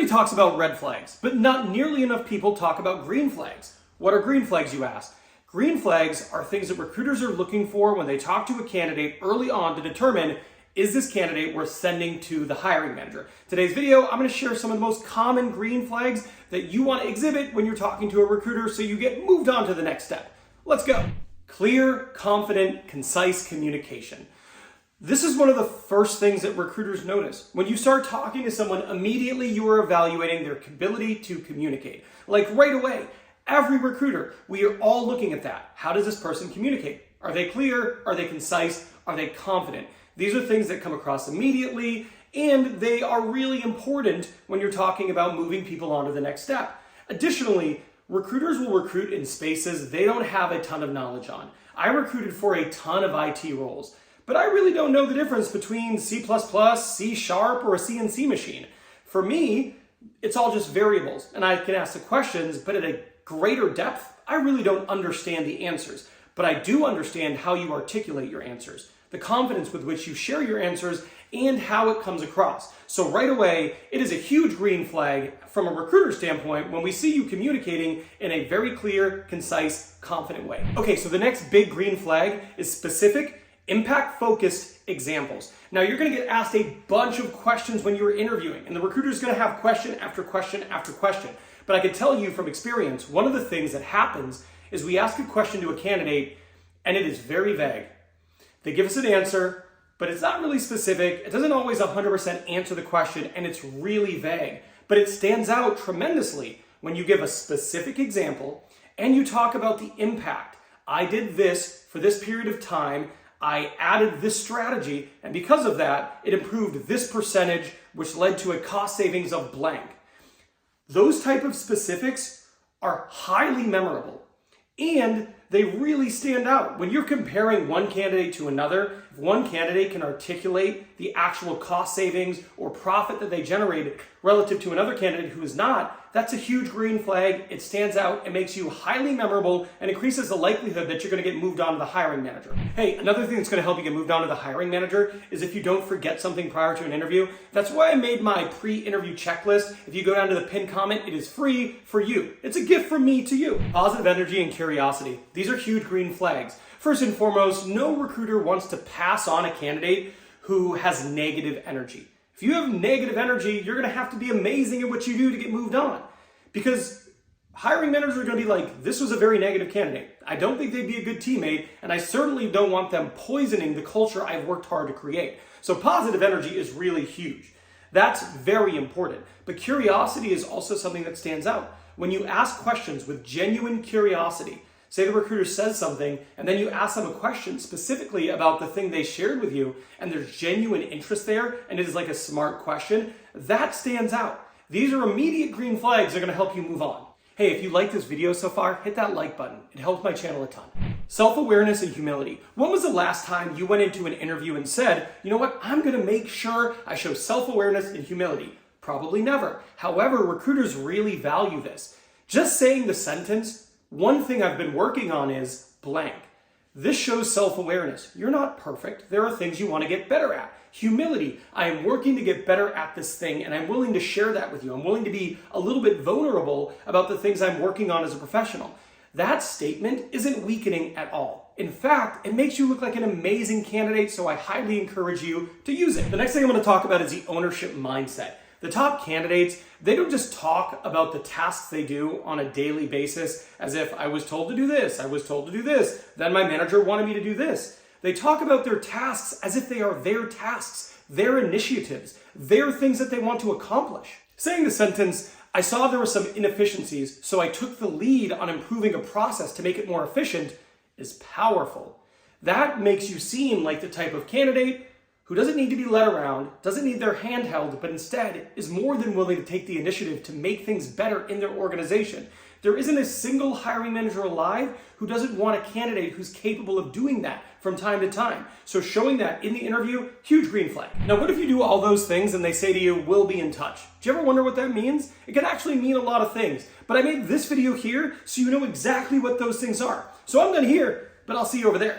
Everybody talks about red flags, but not nearly enough people talk about green flags. What are green flags, you ask? Green flags are things that recruiters are looking for when they talk to a candidate early on to determine, is this candidate worth sending to the hiring manager? Today's video, I'm going to share some of the most common green flags that you want to exhibit when you're talking to a recruiter so you get moved on to the next step. Let's go. Clear, confident, concise communication. This is one of the first things that recruiters notice. When you start talking to someone, immediately you are evaluating their ability to communicate. Like right away, every recruiter, we are all looking at that. How does this person communicate? Are they clear? Are they concise? Are they confident? These are things that come across immediately, and they are really important when you're talking about moving people on to the next step. Additionally, recruiters will recruit in spaces they don't have a ton of knowledge on. I recruited for a ton of IT roles, but I really don't know the difference between C++, C#, or a CNC machine. For me, it's all just variables, and I can ask the questions, but at a greater depth, I really don't understand the answers. But I do understand how you articulate your answers, the confidence with which you share your answers, and how it comes across. So right away, it is a huge green flag from a recruiter standpoint when we see you communicating in a very clear, concise, confident way. Okay, so the next big green flag is specific, impact-focused examples. Now, you're going to get asked a bunch of questions when you're interviewing, and the recruiter is going to have question after question after question. But I can tell you from experience, one of the things that happens is we ask a question to a candidate, and it is very vague. They give us an answer, but it's not really specific. It doesn't always 100% answer the question, and it's really vague. But it stands out tremendously when you give a specific example, and you talk about the impact. I did this for this period of time. I added this strategy, and because of that, it improved this percentage, which led to a cost savings of blank. Those type of specifics are highly memorable, and they really stand out. When you're comparing one candidate to another, if one candidate can articulate the actual cost savings or profit that they generated relative to another candidate who is not, that's a huge green flag. It stands out, it makes you highly memorable, and increases the likelihood that you're going to get moved on to the hiring manager. Hey, another thing that's going to help you get moved on to the hiring manager is if you don't forget something prior to an interview. That's why I made my pre-interview checklist. If you go down to the pinned comment, it is free for you. It's a gift from me to you. Positive energy and curiosity. These are huge green flags. First and foremost, no recruiter wants to pass on a candidate who has negative energy. If you have negative energy, you're going to have to be amazing at what you do to get moved on. Because hiring managers are going to be like, this was a very negative candidate. I don't think they'd be a good teammate, and I certainly don't want them poisoning the culture I've worked hard to create. So positive energy is really huge. That's very important. But curiosity is also something that stands out. When you ask questions with genuine curiosity, say the recruiter says something, and then you ask them a question specifically about the thing they shared with you, and there's genuine interest there, and it is like a smart question, that stands out. These are immediate green flags that are going to help you move on. Hey, if you like this video so far, hit that like button. It helps my channel a ton. Self-awareness and humility. When was the last time you went into an interview and said, you know what, I'm going to make sure I show self-awareness and humility? Probably never. However, recruiters really value this. Just saying the sentence, one thing I've been working on is blank. This shows self-awareness. You're not perfect. There are things you want to get better at. Humility. I am working to get better at this thing, and I'm willing to share that with you. I'm willing to be a little bit vulnerable about the things I'm working on as a professional. That statement isn't weakening at all. In fact, it makes you look like an amazing candidate, so I highly encourage you to use it. The next thing I'm going to talk about is the ownership mindset. The top candidates, they don't just talk about the tasks they do on a daily basis as if I was told to do this, I was told to do this, then my manager wanted me to do this. They talk about their tasks as if they are their tasks, their initiatives, their things that they want to accomplish. Saying the sentence, I saw there were some inefficiencies, so I took the lead on improving a process to make it more efficient, is powerful. That makes you seem like the type of candidate who doesn't need to be led around, doesn't need their hand held, but instead is more than willing to take the initiative to make things better in their organization. There isn't a single hiring manager alive who doesn't want a candidate who's capable of doing that from time to time. So showing that in the interview, huge green flag. Now, what if you do all those things and they say to you, we'll be in touch? Do you ever wonder what that means? It can actually mean a lot of things, but I made this video here so you know exactly what those things are. So I'm done here, but I'll see you over there.